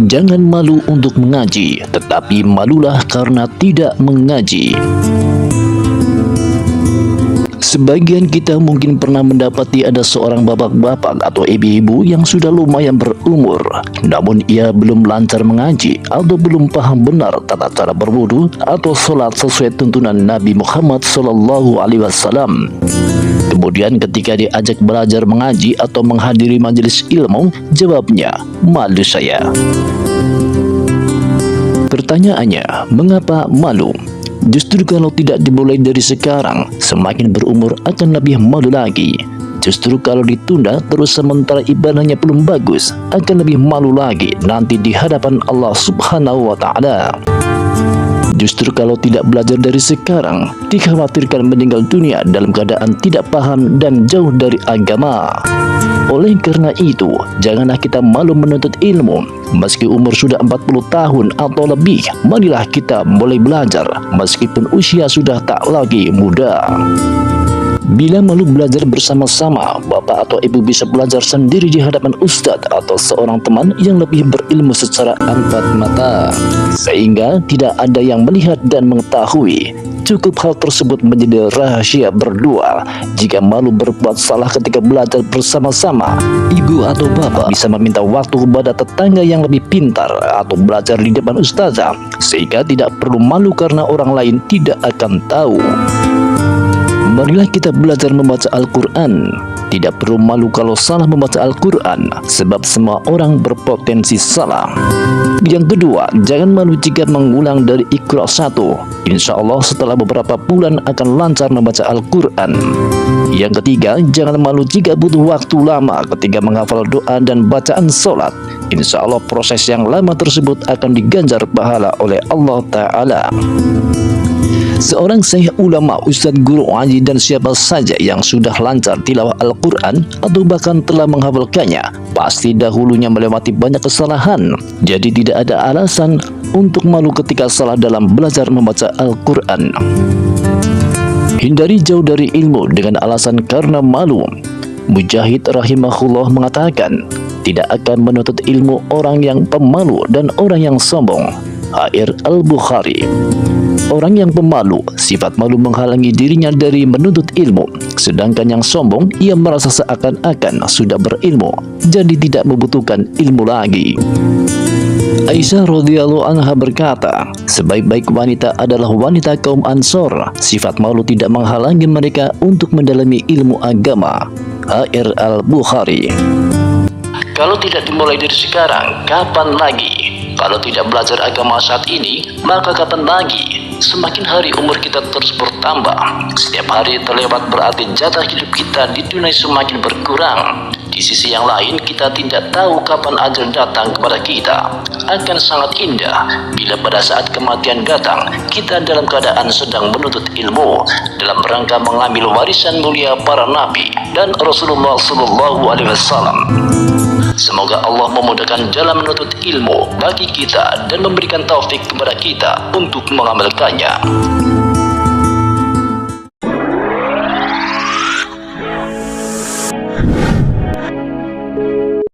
Jangan malu untuk mengaji, tetapi malulah karena tidak mengaji. Sebagian kita mungkin pernah mendapati ada seorang bapak-bapak atau ibu-ibu yang sudah lumayan berumur, namun ia belum lancar mengaji atau belum paham benar tata cara berwudu atau sholat sesuai tuntunan Nabi Muhammad SAW. Kemudian ketika diajak belajar mengaji atau menghadiri majelis ilmu, jawabnya, malu saya. Pertanyaannya, mengapa malu? Justru kalau tidak dimulai dari sekarang, semakin berumur akan lebih malu lagi. Justru kalau ditunda terus sementara ibadahnya belum bagus, akan lebih malu lagi nanti di hadapan Allah Subhanahu wa Ta'ala. Justru kalau tidak belajar dari sekarang, dikhawatirkan meninggal dunia dalam keadaan tidak paham dan jauh dari agama. Oleh karena itu, janganlah kita malu menuntut ilmu. Meski umur sudah 40 tahun atau lebih, marilah kita mulai belajar, meskipun usia sudah tak lagi muda. Bila malu belajar bersama-sama, bapak atau ibu bisa belajar sendiri di hadapan ustadz atau seorang teman yang lebih berilmu secara empat mata, sehingga tidak ada yang melihat dan mengetahui. Cukup hal tersebut menjadi rahasia berdua. Jika malu berbuat salah ketika belajar bersama-sama, ibu atau bapak bisa meminta waktu kepada tetangga yang lebih pintar atau belajar di depan ustazah, sehingga tidak perlu malu karena orang lain tidak akan tahu. Marilah kita belajar membaca Al-Quran. Tidak perlu malu kalau salah membaca Al-Quran, sebab semua orang berpotensi salah. Yang kedua, jangan malu jika mengulang dari Iqra 1. Insya Allah setelah beberapa bulan akan lancar membaca Al-Quran. Yang ketiga, jangan malu jika butuh waktu lama ketika menghafal doa dan bacaan sholat. Insya Allah proses yang lama tersebut akan diganjar pahala oleh Allah Ta'ala. Seorang syekh ulama, ustadz, guru ngaji dan siapa saja yang sudah lancar tilawah Al-Quran atau bahkan telah menghafalkannya, pasti dahulunya melewati banyak kesalahan. Jadi tidak ada alasan untuk malu ketika salah dalam belajar membaca Al-Quran. Hindari jauh dari ilmu dengan alasan karena malu. Mujahid rahimahullah mengatakan, tidak akan menuntut ilmu orang yang pemalu dan orang yang sombong. Air Al-Bukhari. Orang yang pemalu, sifat malu menghalangi dirinya dari menuntut ilmu. Sedangkan yang sombong, ia merasa seakan-akan sudah berilmu, jadi tidak membutuhkan ilmu lagi. Aisyah radhiyallahu anha berkata, sebaik-baik wanita adalah wanita kaum Ansor. Sifat malu tidak menghalangi mereka untuk mendalami ilmu agama. Air Al-Bukhari. Kalau tidak dimulai dari sekarang, kapan lagi? Kalau tidak belajar agama saat ini, maka kapan lagi? Semakin hari umur kita terus bertambah. Setiap hari terlewat berarti jatah hidup kita di dunia semakin berkurang. Di sisi yang lain, kita tidak tahu kapan ajal datang kepada kita. Akan sangat indah bila pada saat kematian datang, kita dalam keadaan sedang menuntut ilmu dalam rangka mengambil warisan mulia para nabi dan Rasulullah SAW. Semoga Allah memudahkan jalan menuntut ilmu bagi kita dan memberikan taufik kepada kita untuk mengamalkannya.